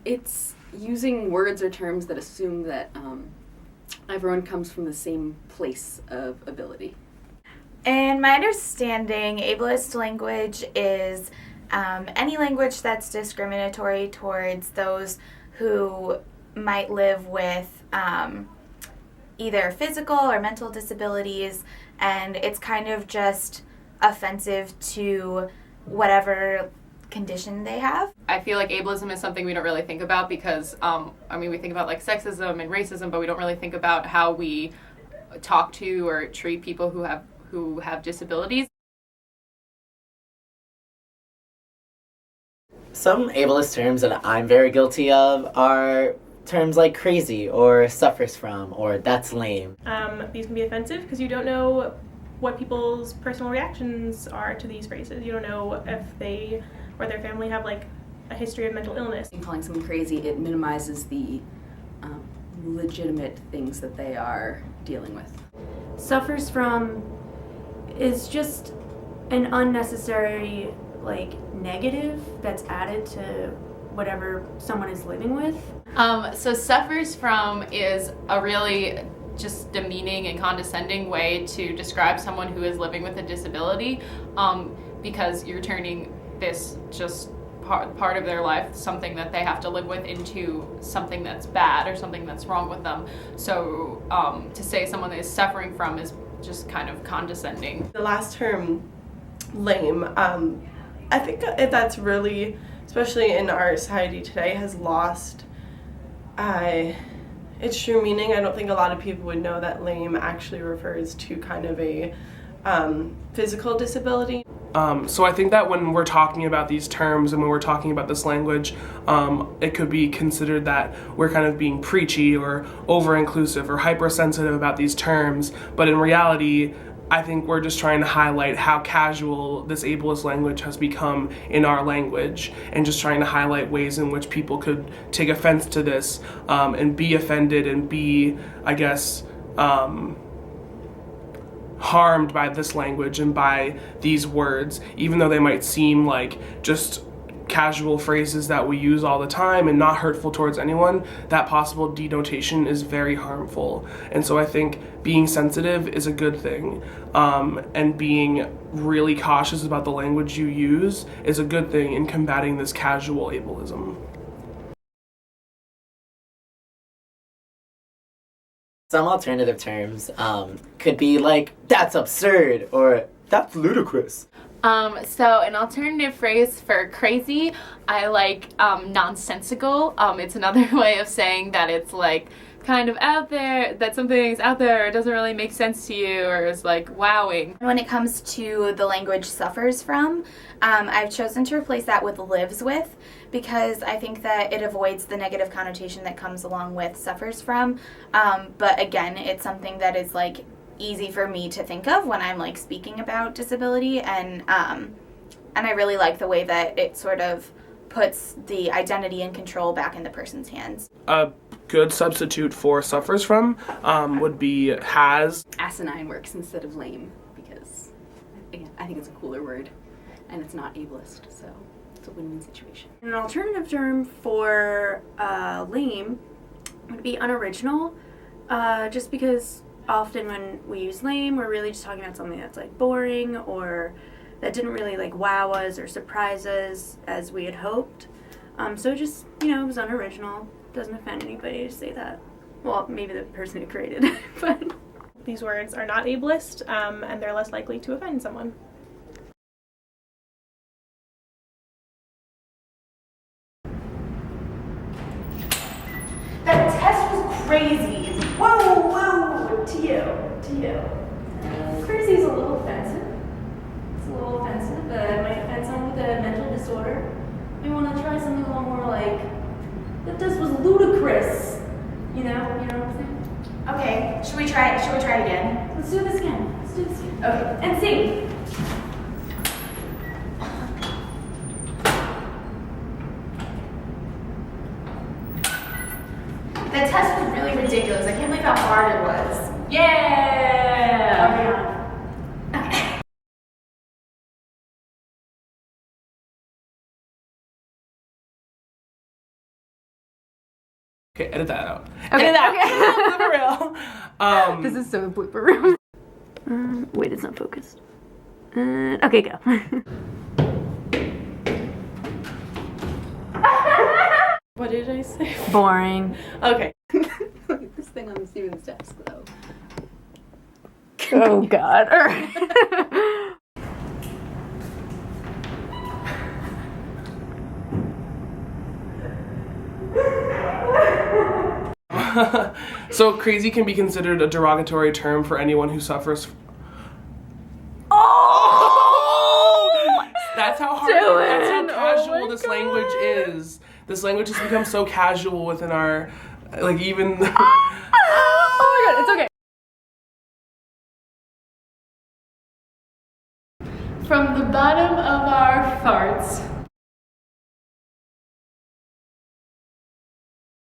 It's using words or terms that assume that everyone comes from the same place of ability. In my understanding, ableist language is any language that's discriminatory towards those who might live with either physical or mental disabilities, and it's kind of just offensive to whatever condition they have. I feel like ableism is something we don't really think about because, we think about like sexism and racism, but we don't really think about how we talk to or treat people who have disabilities. Some ableist terms that I'm very guilty of are terms like crazy or suffers from or that's lame. These can be offensive because you don't know what people's personal reactions are to these phrases. You don't know if they or their family have like a history of mental illness. In calling someone crazy, it minimizes the legitimate things that they are dealing with. Suffers from is just an unnecessary negative that's added to whatever someone is living with. So suffers from is a really just demeaning and condescending way to describe someone who is living with a disability, because you're turning this just part of their life, something that they have to live with, into something that's bad or something that's wrong with them. So to say someone is suffering from is just kind of condescending. The last term, lame, I think that's really, especially in our society today, has lost its true meaning. I don't think a lot of people would know that lame actually refers to kind of a physical disability. So I think that when we're talking about these terms and when we're talking about this language, it could be considered that we're kind of being preachy or over-inclusive or hypersensitive about these terms, but in reality, I think we're just trying to highlight how casual this ableist language has become in our language, and just trying to highlight ways in which people could take offense to this and be offended and be, I guess, harmed by this language and by these words, even though they might seem like just casual phrases that we use all the time and not hurtful towards anyone. That possible denotation is very harmful. And so I think being sensitive is a good thing, and being really cautious about the language you use is a good thing in combating this casual ableism. Some alternative terms could be like, that's absurd, or that's ludicrous. So an alternative phrase for crazy, I like nonsensical. It's another way of saying that it's like kind of out there, that something's out there, it doesn't really make sense to you, or is like wowing. When it comes to the language suffers from, I've chosen to replace that with lives with, because I think that it avoids the negative connotation that comes along with suffers from. But again, it's something that is like easy for me to think of when I'm like speaking about disability, and I really like the way that it sort of puts the identity and control back in the person's hands. A good substitute for suffers from would be has. Asinine works instead of lame because, again, I think it's a cooler word and it's not ableist, so it's a win-win situation. An alternative term for lame would be unoriginal, just because often when we use lame, we're really just talking about something that's like boring or that didn't really like wow us or surprise us as we had hoped. So just, it was unoriginal. Doesn't offend anybody to say that. Well, maybe the person who created it, but These words are not ableist, and they're less likely to offend someone. That test was crazy. Whoa, to you. crazy is a little offensive. It's a little offensive, but it might offend someone with a mental disorder. We want to try something a little more like, that this was ludicrous. You know what I'm saying? Okay, should we try it again? Let's do this again. Okay, and sing. The test was really ridiculous. I can't believe how hard it was. Yeah! Okay, edit that out. Okay. Edit that out. For real. This is so blooper room. Wait, it's not focused. Okay, go. What did I say? Boring. Okay. This thing on Steven's desk, though. Oh God. All right. So crazy can be considered a derogatory term for anyone who suffers. Oh! That's how hard. That's how casual this language is. This language has become so casual within our, like even. Oh my God, it's okay. From the bottom of our farts,